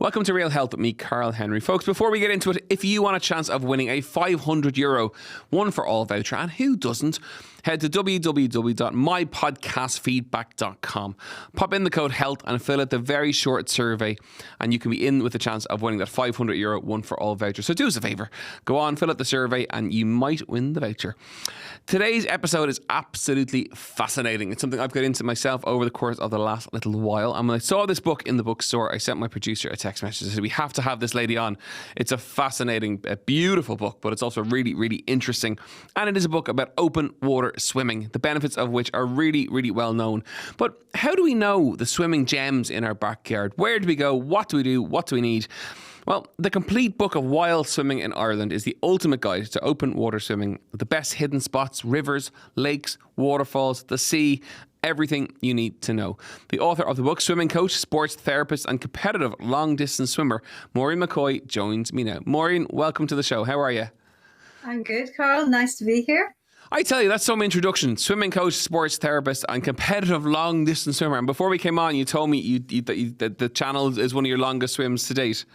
Welcome to Real Health with me, Karl Henry. Folks, before we get into it, if you want a chance of winning a €500 One for All voucher, and who doesn't, head to www.mypodcastfeedback.com. Pop in the code HEALTH and fill out the very short survey, and you can be in with a chance of winning that €500 One for All voucher. So do us a favour, go on, fill out the survey, and you might win the voucher. Today's episode is absolutely fascinating. It's something I've got into myself over the course of the last little while. And when I saw this book in the bookstore, I sent my producer a text message. I said, we have to have this lady on. It's a fascinating, a beautiful book, but it's also really, really interesting. And it is a book about open water swimming, the benefits of which are really, really well known. But how do we know the swimming gems in our backyard? Where do we go? What do we do? What do we need? Well, the complete book of wild swimming in Ireland is the ultimate guide to open water swimming, the best hidden spots, rivers, lakes, waterfalls, the sea, everything you need to know. The author of the book, swimming coach, sports therapist and competitive long-distance swimmer, Maureen McCoy, joins me now. Maureen, welcome to the show. How are you? I'm good, Karl. Nice to be here. I tell you, that's some introduction. Swimming coach, sports therapist and competitive long-distance swimmer. And before we came on, you told me that the channel is one of your longest swims to date.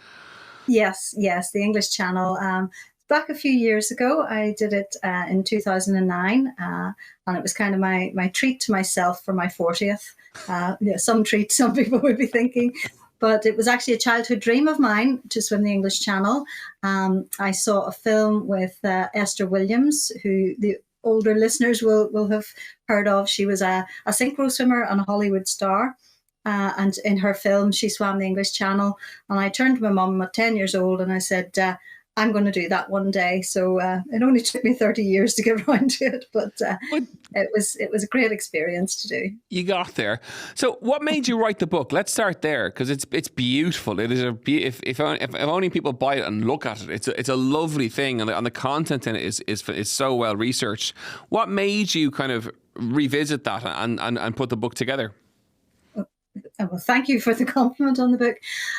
Yes, the English Channel. Back a few years ago, I did it in 2009, and it was kind of my treat to myself for my 40th. Some treat, some people would be thinking, but it was actually a childhood dream of mine to swim the English Channel. I saw a film with Esther Williams, who the older listeners will have heard of. She was a synchro swimmer and a Hollywood star. And in her film, she swam the English Channel. And I turned to my mum at 10 years old and I said, I'm going to do that one day. So it only took me 30 years to get around to it. But it was a great experience to do. You got there. So what made you write the book? Let's start there, because it's beautiful. It is if only people buy it and look at it, it's a lovely thing. And the content in it is so well researched. What made you kind of revisit that and put the book together? Well, thank you for the compliment on the book.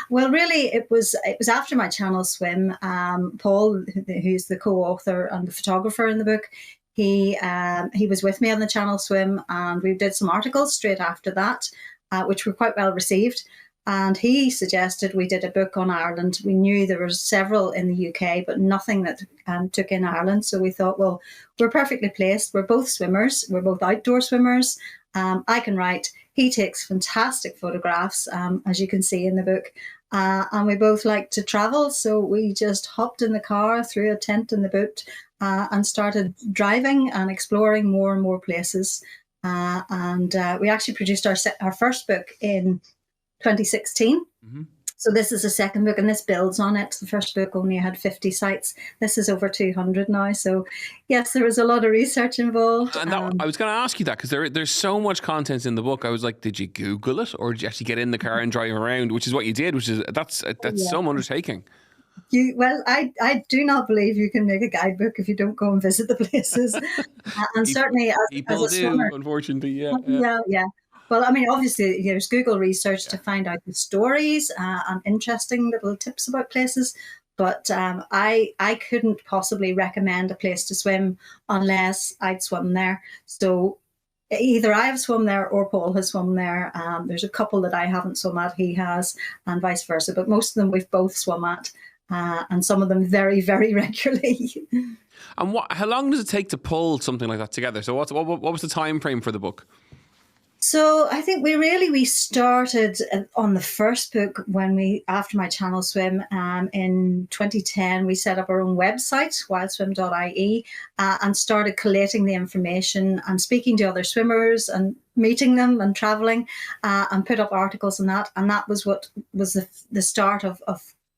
Well, really, it was after my Channel swim. Paul, who's the co-author and the photographer in the book, he was with me on the Channel swim, and we did some articles straight after that, which were quite well received. And he suggested we did a book on Ireland. We knew there were several in the UK, but nothing that took in Ireland. So we thought, well, we're perfectly placed. We're both swimmers. We're both outdoor swimmers. I can write. He takes fantastic photographs, as you can see in the book. And we both like to travel. So we just hopped in the car, threw a tent in the boat, and started driving and exploring more and more places. And we actually produced our first book in 2016. Mm-hmm. So this is the second book, and this builds on it. The first book only had 50 sites. This is over 200 now. So yes, there was a lot of research involved. And I was going to ask you that, because there's so much content in the book. I was like, did you Google it, or did you actually get in the car and drive around? Which is what you did. That's some undertaking. I do not believe you can make a guidebook if you don't go and visit the places. And certainly as a swimmer, unfortunately, yeah. Well, I mean, obviously, there's Google research to find out the stories and interesting little tips about places. But I couldn't possibly recommend a place to swim unless I'd swum there. So either I have swum there or Paul has swum there. There's a couple that I haven't swum at, he has, and vice versa. But most of them we've both swum at, and some of them very, very regularly. And how long does it take to pull something like that together? So what was the time frame for the book? So I think we started on the first book after my Channel swim in 2010. We set up our own website, wildswim.ie, and started collating the information and speaking to other swimmers and meeting them and traveling, and put up articles on that. And that was what was the start of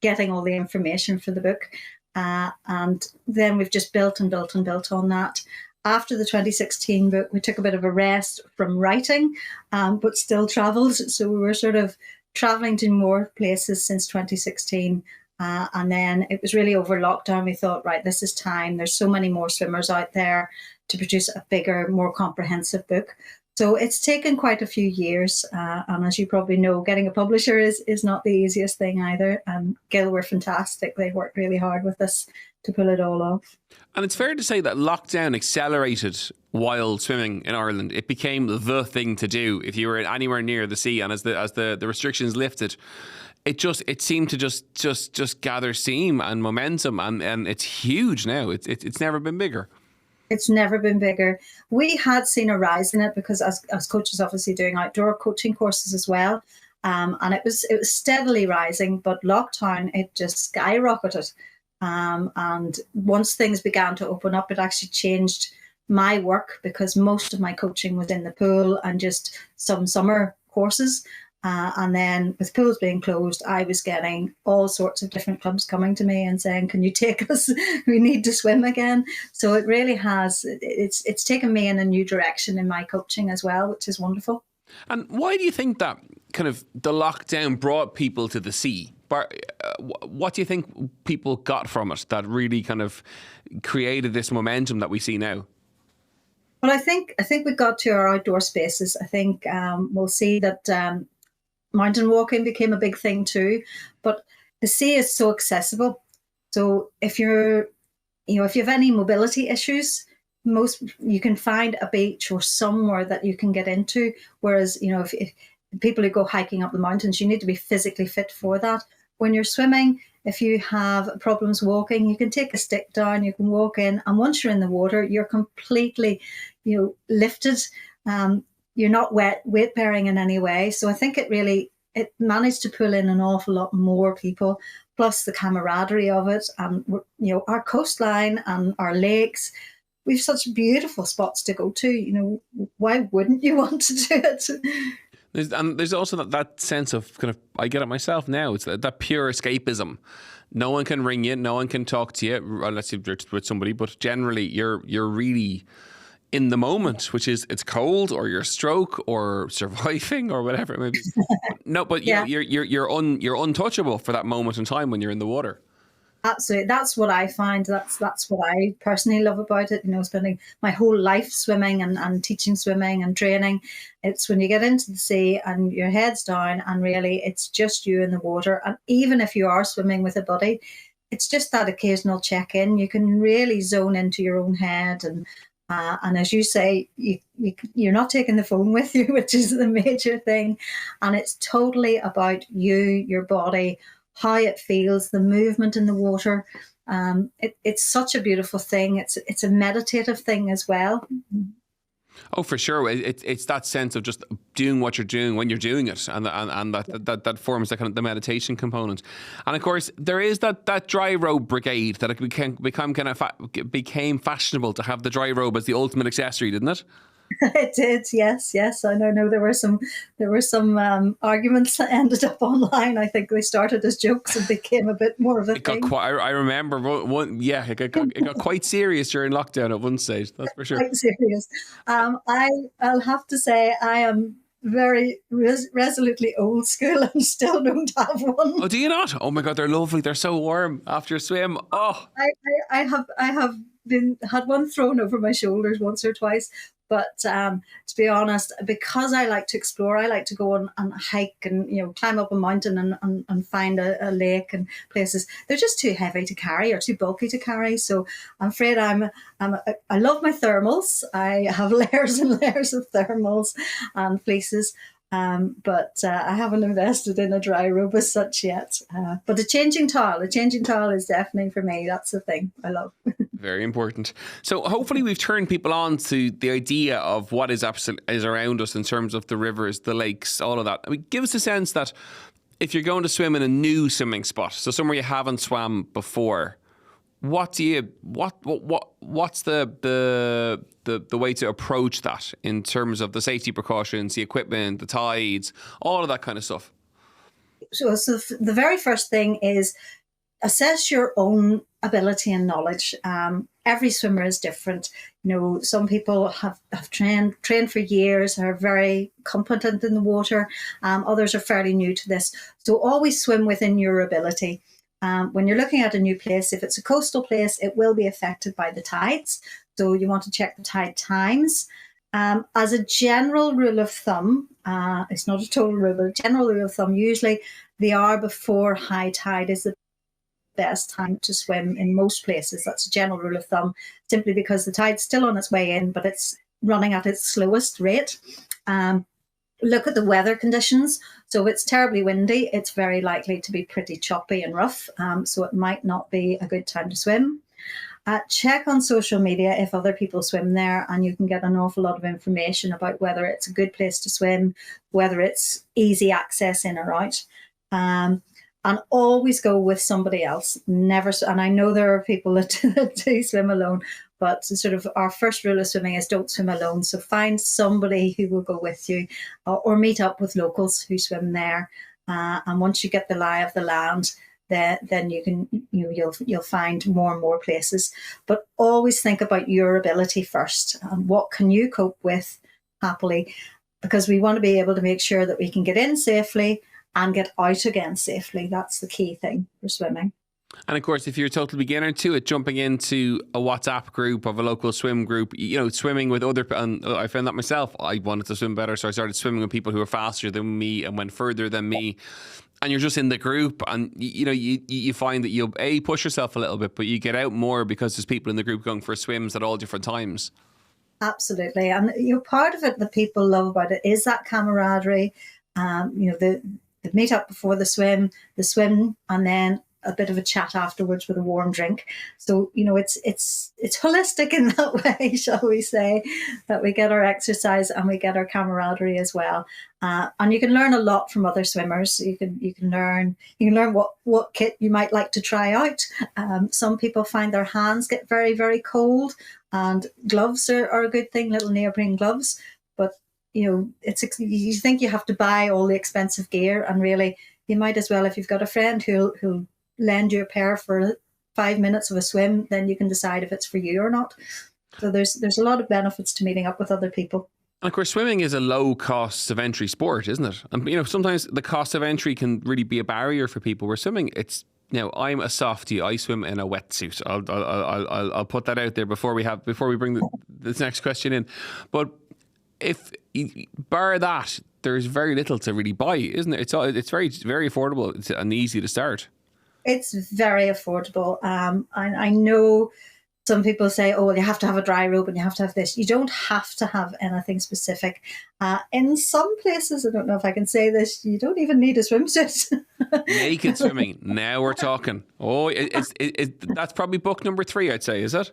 getting all the information for the book. And then we've just built and built and built on that. After the 2016 book, we took a bit of a rest from writing, but still travelled. So we were sort of travelling to more places since 2016. And then it was really over lockdown. We thought, right, this is time. There's so many more swimmers out there to produce a bigger, more comprehensive book. So it's taken quite a few years. And as you probably know, getting a publisher is not the easiest thing either. Gil were fantastic. They worked really hard with us to pull it all off. And it's fair to say that lockdown accelerated wild swimming in Ireland. It became the thing to do if you were anywhere near the sea. And as the restrictions lifted, it seemed to just gather steam and momentum, and it's huge now. It's never been bigger. It's never been bigger. We had seen a rise in it because as coaches, obviously doing outdoor coaching courses as well, and it was steadily rising. But lockdown, it just skyrocketed. And once things began to open up, it actually changed my work because most of my coaching was in the pool and just some summer courses. And then with pools being closed, I was getting all sorts of different clubs coming to me and saying, can you take us? We need to swim again. So it really has, it's taken me in a new direction in my coaching as well, which is wonderful. And why do you think that kind of the lockdown brought people to the sea? What do you think people got from it that really kind of created this momentum that we see now? Well, I think we got to our outdoor spaces. I think we'll see that mountain walking became a big thing too. But the sea is so accessible. So if you have any mobility issues, you can find a beach or somewhere that you can get into. Whereas, if people who go hiking up the mountains, you need to be physically fit for that. When you're swimming, if you have problems walking, you can take a stick down, you can walk in, and once you're in the water, you're completely, lifted. You're not weight bearing in any way. So I think it managed to pull in an awful lot more people, plus the camaraderie of it, and our coastline and our lakes. We've such beautiful spots to go to. Why wouldn't you want to do it? There's also that sense of kind of, I get it myself now, it's that pure escapism. No one can ring you, no one can talk to you unless you're with somebody, but generally you're really in the moment, which is it's cold or you're stroke or surviving or whatever it may be. No, but yeah. you're untouchable for that moment in time when you're in the water. Absolutely. That's what I find. That's what I personally love about it. Spending my whole life swimming and teaching swimming and training. It's when you get into the sea and your head's down and really it's just you in the water. And even if you are swimming with a buddy, it's just that occasional check-in. You can really zone into your own head. And as you say, you're not taking the phone with you, which is the major thing. And it's totally about you, your body, how it feels, the movement in the water. It's such a beautiful thing. It's a meditative thing as well. Oh, for sure. It's that sense of just doing what you're doing when you're doing it, and that forms the kind of the meditation component. And of course, there is that dry robe brigade that it became fashionable to have the dry robe as the ultimate accessory, didn't it? It did, yes. I know there were some arguments that ended up online. I think they started as jokes and became a bit more of a thing. I remember one. Yeah, it got quite serious during lockdown at one stage. That's for sure. Quite serious. I'll have to say I am very resolutely old school and still don't have one. Oh, do you not? Oh my God, they're lovely. They're so warm after a swim. Oh, I have had one thrown over my shoulders once or twice. But to be honest, because I like to explore, I like to go and hike and climb up a mountain and find a lake and places. They're just too heavy to carry or too bulky to carry. So I'm afraid I love my thermals. I have layers and layers of thermals and fleeces. But I haven't invested in a dry robe as such yet. But a changing towel is definitely for me. That's the thing I love. Very important. So hopefully we've turned people on to the idea of what is around us in terms of the rivers, the lakes, all of that. I mean, give us a sense that if you're going to swim in a new swimming spot, so somewhere you haven't swam before, what's the way to approach that in terms of the safety precautions, the equipment, the tides, all of that kind of stuff? So the very first thing is assess your own ability and knowledge. Every swimmer is different. Some people have trained for years, are very competent in the water. Others are fairly new to this. So always swim within your ability. When you're looking at a new place, if it's a coastal place, it will be affected by the tides. So you want to check the tide times. As a general rule of thumb, it's not a total rule, but a general rule of thumb, usually the hour before high tide is the best time to swim in most places. That's a general rule of thumb, simply because the tide's still on its way in, but it's running at its slowest rate. Look at the weather conditions. So if it's terribly windy, it's very likely to be pretty choppy and rough. So it might not be a good time to swim. Check on social media if other people swim there, and you can get an awful lot of information about whether it's a good place to swim, whether it's easy access in or out. And always go with somebody else. Never. And I know there are people that do swim alone, but sort of our first rule of swimming is don't swim alone. So find somebody who will go with you, or meet up with locals who swim there. And once you get the lie of the land, then you'll find more and more places. But always think about your ability first. What can you cope with happily? Because we want to be able to make sure that we can get in safely and get out again safely. That's the key thing for swimming. And of course, if you're a total beginner to it, jumping into a WhatsApp group of a local swim group, swimming with other, and I found that myself. I wanted to swim better, so I started swimming with people who were faster than me and went further than me. And you're just in the group, and you find that you'll push yourself a little bit, but you get out more because there's people in the group going for swims at all different times. Absolutely, and part of it that people love about it is that camaraderie. The meet up before the swim, and then a bit of a chat afterwards with a warm drink. So it's holistic in that way, shall we say, that we get our exercise and we get our camaraderie as well. And you can learn a lot from other swimmers. You can learn what kit you might like to try out. Some people find their hands get very, very cold, and gloves are a good thing, little neoprene gloves. But you think you have to buy all the expensive gear, and really you might as well, if you've got a friend who'll lend you a pair for 5 minutes of a swim, then you can decide if it's for you or not. So there's a lot of benefits to meeting up with other people. And of course, swimming is a low cost of entry sport, isn't it? And sometimes the cost of entry can really be a barrier for people. Where swimming, I'm a softie. I swim in a wetsuit. I'll put that out there before we bring this next question in. But if bar that, there's very little to really buy, isn't it? It's very, very affordable and easy to start. It's very affordable. I know some people say, oh, well, you have to have a dry robe and you have to have this. You don't have to have anything specific. In some places, I don't know if I can say this, you don't even need a swimsuit. Naked swimming. Now we're talking. Oh, that's probably book number 3, I'd say, is it?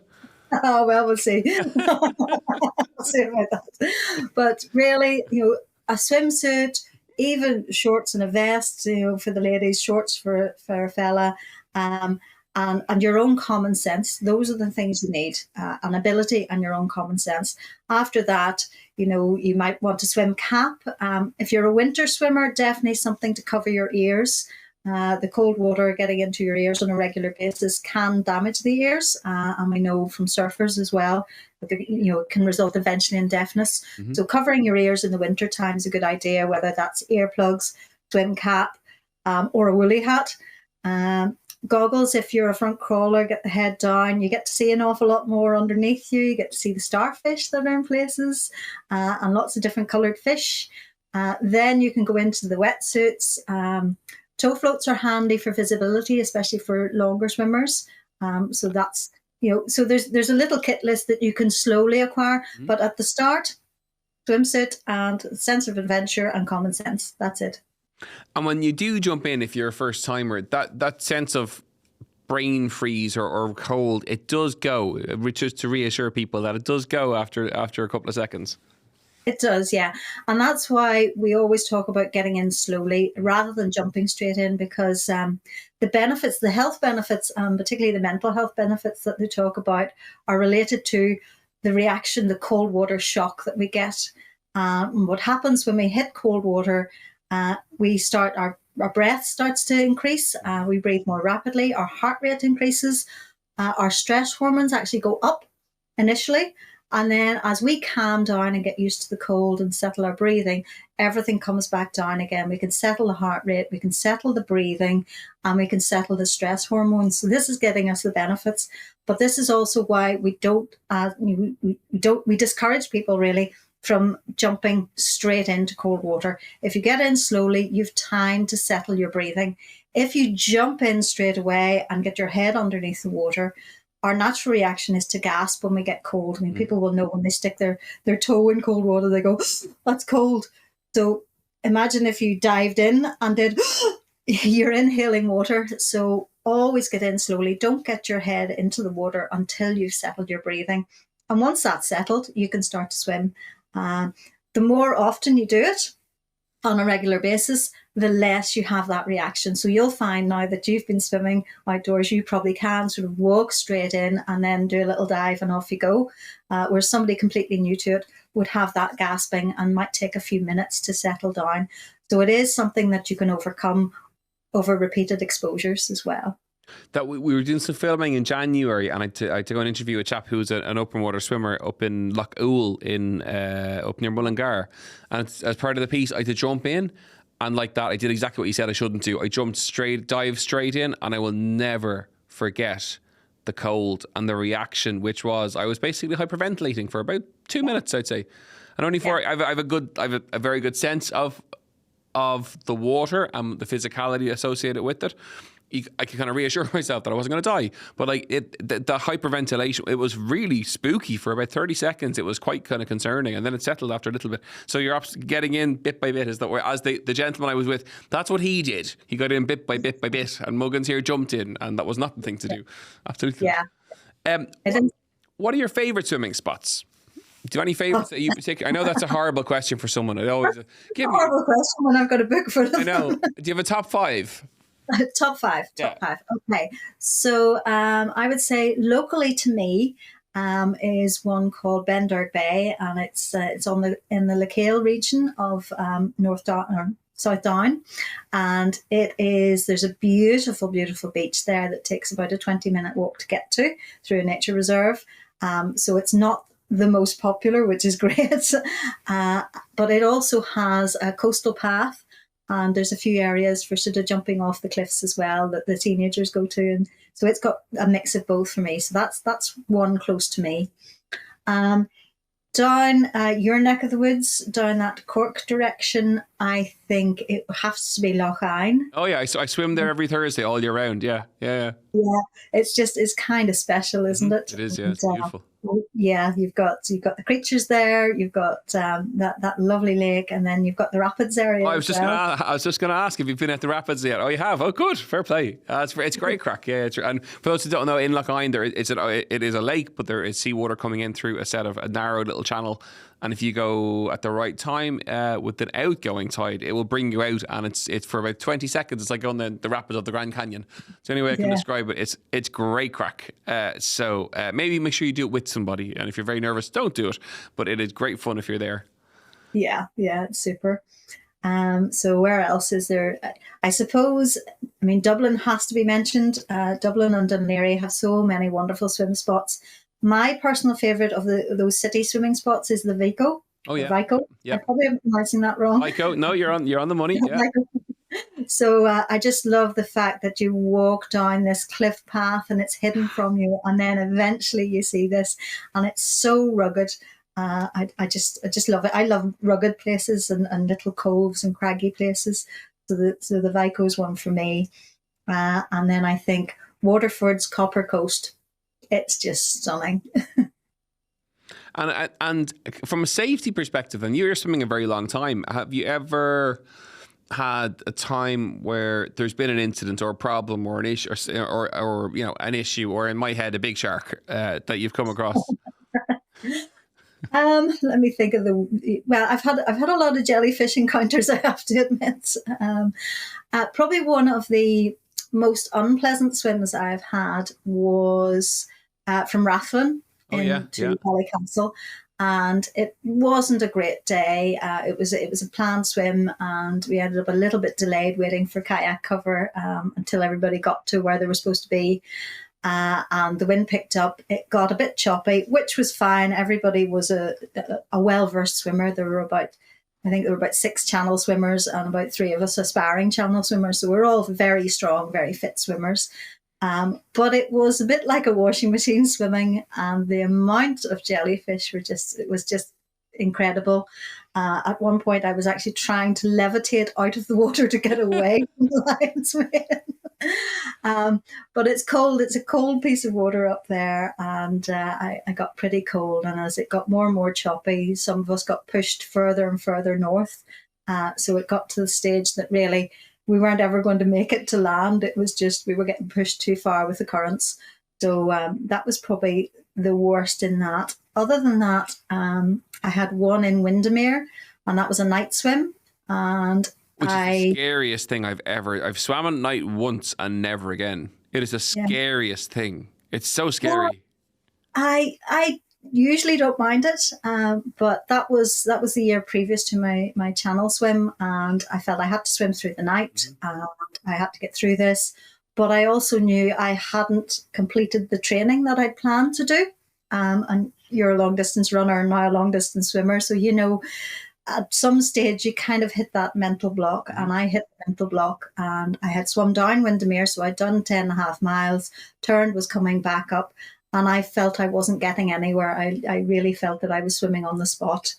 Oh, well, we'll see. We'll see about that. But really, a swimsuit, even shorts and a vest, for the ladies, shorts for a fella, and your own common sense. Those are the things you need, an ability and your own common sense. After that, you might want a swim cap. If you're a winter swimmer, definitely something to cover your ears. The cold water getting into your ears on a regular basis can damage the ears, and we know from surfers as well that it can result eventually in deafness. Mm-hmm. So covering your ears in the winter time is a good idea, whether that's earplugs, swim cap, or a woolly hat. Goggles, if you're a front crawler, get the head down. You get to see an awful lot more underneath you. You get to see the starfish that are in places, and lots of different coloured fish. Then you can go into the wetsuits. Toe floats are handy for visibility, especially for longer swimmers. So that's, so there's a little kit list that you can slowly acquire. Mm-hmm. But at the start, swimsuit and sense of adventure and common sense. That's it. And when you do jump in, if you're a first timer, that sense of brain freeze or cold, it does go, just to reassure people that it does go after a couple of seconds. It does, yeah. And that's why we always talk about getting in slowly rather than jumping straight in, because the benefits, the health benefits, particularly the mental health benefits that they talk about, are related to the reaction, the cold water shock that we get. What happens when we hit cold water, we start, our breath starts to increase, we breathe more rapidly, our heart rate increases, our stress hormones actually go up initially. And then as we calm down and get used to the cold and settle our breathing, everything comes back down again. We can settle the heart rate, we can settle the breathing, and we can settle the stress hormones. So this is getting us the benefits. But this is also why we discourage people really from jumping straight into cold water. If you get in slowly, you've time to settle your breathing. If you jump in straight away and get your head underneath the water, our natural reaction is to gasp when we get cold. I mean, people will know when they stick their toe in cold water, they go, that's cold. So imagine if you dived in and did, you're inhaling water. So always get in slowly. Don't get your head into the water until you've settled your breathing. And once that's settled, you can start to swim. The more often you do it on a regular basis, the less you have that reaction. So you'll find now that you've been swimming outdoors, you probably can sort of walk straight in and then do a little dive and off you go. Where somebody completely new to it would have that gasping and might take a few minutes to settle down. So it is something that you can overcome over repeated exposures as well. That we were doing some filming in January, and I had to go and interview a chap who's an open water swimmer up in Loch Owl in up near Mullingar, and as part of the piece I had to jump in, and like that I did exactly what you said I shouldn't do. I dived straight in, and I will never forget the cold and the reaction, which was I was basically hyperventilating for about 2 minutes, I'd say, and only for I have a very good sense of the water and the physicality associated with it. I could kind of reassure myself that I wasn't going to die. But like the hyperventilation, it was really spooky for about 30 seconds. It was quite kind of concerning. And then it settled after a little bit. So you're getting in bit by bit. As the gentleman I was with, that's what he did. He got in bit by bit by bit. And Muggins here jumped in. And that was not the thing to do. Absolutely. Yeah. What are your favourite swimming spots? Do you have any favourites that you particularly? I know that's a horrible question for someone. It always give me a horrible question when I've got a book for them. I know. Do you have a top five? Top five. Okay. So I would say locally to me is one called Benderg Bay, and it's in the Lecale region of North Down or South Down, and there's a beautiful, beautiful beach there that takes about a 20-minute walk to get to through a nature reserve. So it's not the most popular, which is great, but it also has a coastal path. And there's a few areas for sort of jumping off the cliffs as well that the teenagers go to. And so it's got a mix of both for me. So that's one close to me. Down your neck of the woods, down that Cork direction, I think it has to be Loch Ain. Oh, yeah. I swim there every Thursday all year round. Yeah. It's kind of special, isn't it? It is, yeah. It's beautiful. Yeah, you've got the creatures there. You've got that lovely lake, and then you've got the rapids area. I was just going to ask if you've been at the rapids yet. Oh, you have. Oh, good, fair play. It's great crack. Yeah, and for those who don't know, in Loch Ain, it is a lake, but there is seawater coming in through a narrow little channel. And if you go at the right time with an outgoing tide, it will bring you out, and it's for about 20 seconds. It's like going the rapids of the Grand Canyon. So anyway, I can describe it. It's great crack. So maybe make sure you do it with somebody, and if you're very nervous, don't do it. But it is great fun if you're there. Yeah, it's super. So where else is there? I suppose, Dublin has to be mentioned. Dublin and Dún Laoghaire have so many wonderful swim spots. My personal favourite of those city swimming spots is the Vico. Oh yeah, Vico. Yeah, I probably am pronouncing that wrong. Vico. No, you're on the money. Yeah. So I just love the fact that you walk down this cliff path and it's hidden from you, and then eventually you see this, and it's so rugged. I just love it. I love rugged places and little coves and craggy places. So the Vico is one for me, and then I think Waterford's Copper Coast. It's just stunning. And from a safety perspective, and you're swimming a very long time, have you ever had a time where there's been an incident or a problem or an issue or an issue, or in my head a big shark that you've come across? Let me think of I've had a lot of jellyfish encounters, I have to admit. Probably one of the most unpleasant swims I've had was from Rathlin to Ballycastle, and it wasn't a great day. It was a planned swim, and we ended up a little bit delayed waiting for kayak cover until everybody got to where they were supposed to be. And the wind picked up. It got a bit choppy, which was fine. Everybody was a well-versed swimmer. There were about 6 channel swimmers and about 3 of us aspiring channel swimmers. So we're all very strong, very fit swimmers. But it was a bit like a washing machine swimming, and the amount of jellyfish was just incredible. At one point, I was actually trying to levitate out of the water to get away from the lion's mane. But it's cold. It's a cold piece of water up there, and I got pretty cold. And as it got more and more choppy, some of us got pushed further and further north. So it got to the stage that really we weren't ever going to make it to land. It was just we were getting pushed too far with the currents. So that was probably the worst in that. Other than that, I had one in Windermere, and that was a night swim. And Which is the scariest thing I've swam at night once and never again. It is the scariest thing. It's so scary. Well, I usually don't mind it, but that was the year previous to my channel swim, and I felt I had to swim through the night, and I had to get through this. But I also knew I hadn't completed the training that I'd planned to do. And you're a long distance runner and now a long distance swimmer, so you know at some stage you kind of hit that mental block, and I hit the mental block, and I had swum down Windermere, so I'd done 10.5 miles, turned, was coming back up, and I felt I wasn't getting anywhere. I really felt that I was swimming on the spot,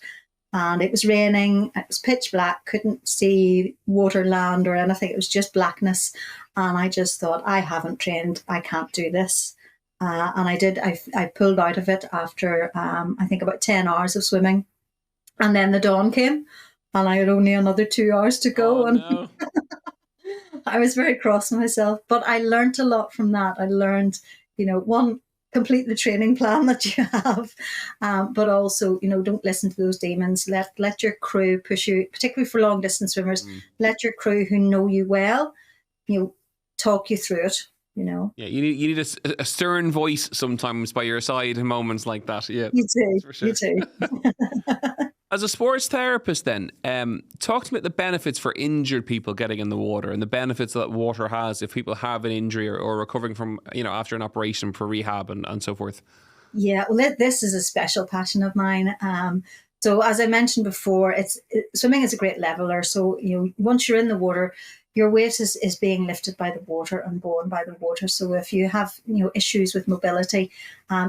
and it was raining, it was pitch black, couldn't see water, land or anything, it was just blackness, and I just thought, I haven't trained, I can't do this. And I did. I pulled out of it after, I think, about 10 hours of swimming. And then the dawn came, and I had only another 2 hours to go. No. I was very cross with myself. But I learned a lot from that. I learned, one, complete the training plan that you have, but also, don't listen to those demons. Let your crew push you, particularly for long distance swimmers. Let your crew who know you well, talk you through it. Yeah, you need a stern voice sometimes by your side in moments like that. Yeah, you do. For sure. You do. As a sports therapist, then, talk to me about the benefits for injured people getting in the water and the benefits that water has if people have an injury or recovering from, after an operation for rehab and so forth. Yeah, well, this is a special passion of mine. So as I mentioned before, swimming is a great leveler. So once you're in the water, your weight is being lifted by the water and borne by the water. So if you have issues with mobility,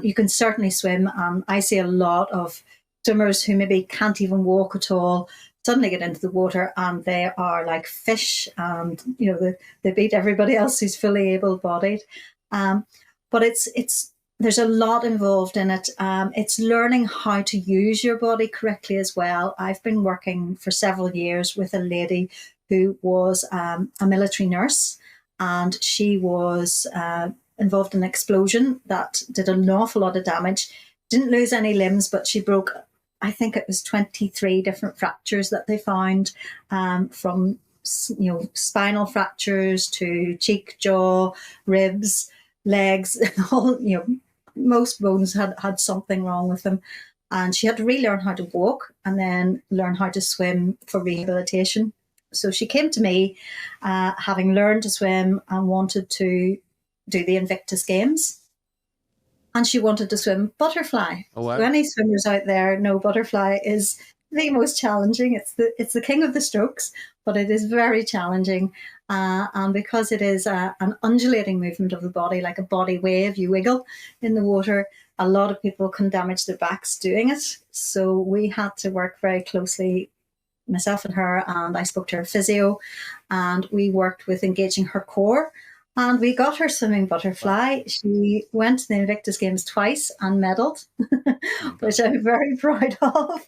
you can certainly swim. I see a lot of swimmers who maybe can't even walk at all suddenly get into the water and they are like fish, and they beat everybody else who's fully able-bodied. But there's a lot involved in it. It's learning how to use your body correctly as well. I've been working for several years with a lady who was a military nurse, and she was involved in an explosion that did an awful lot of damage. Didn't lose any limbs, but she broke, I think it was 23 different fractures that they found, from spinal fractures to cheek, jaw, ribs, legs, all, most bones had something wrong with them. And she had to relearn how to walk and then learn how to swim for rehabilitation. So she came to me, having learned to swim and wanted to do the Invictus Games. And she wanted to swim butterfly. Oh, wow. So any swimmers out there know butterfly is the most challenging. It's the king of the strokes, but it is very challenging. And because it is an undulating movement of the body, like a body wave, you wiggle in the water, a lot of people can damage their backs doing it. So we had to work very closely, myself and her, and I spoke to her physio, and we worked with engaging her core, and we got her swimming butterfly. She went to the Invictus Games twice and medalled, which I'm very proud of.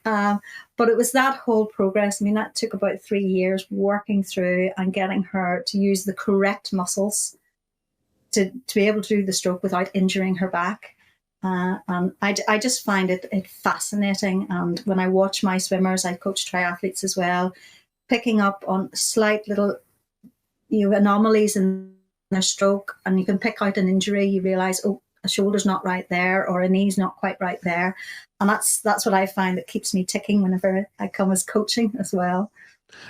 But it was that whole progress. I mean, that took about 3 years working through and getting her to use the correct muscles to be able to do the stroke without injuring her back. And I just find it fascinating. And when I watch my swimmers, I coach triathletes as well, picking up on slight little anomalies in their stroke, and you can pick out an injury. You realise, oh, a shoulder's not right there, or a knee's not quite right there, and that's what I find that keeps me ticking whenever I come as coaching as well.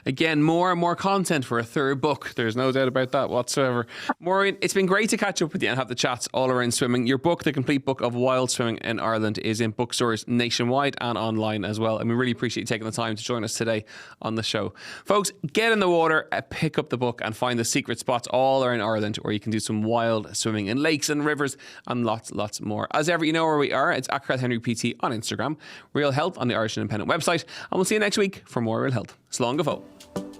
Again, more and more content for a third book. There's no doubt about that whatsoever. Maureen, it's been great to catch up with you and have the chats all around swimming. Your book, The Complete Book of Wild Swimming in Ireland, is in bookstores nationwide and online as well. And we really appreciate you taking the time to join us today on the show. Folks, get in the water, pick up the book and find the secret spots all around Ireland where you can do some wild swimming in lakes and rivers and lots more. As ever, you know where we are. It's at Karl Henry PT on Instagram, Real Health on the Irish Independent website. And we'll see you next week for more Real Health. Slán go fóill.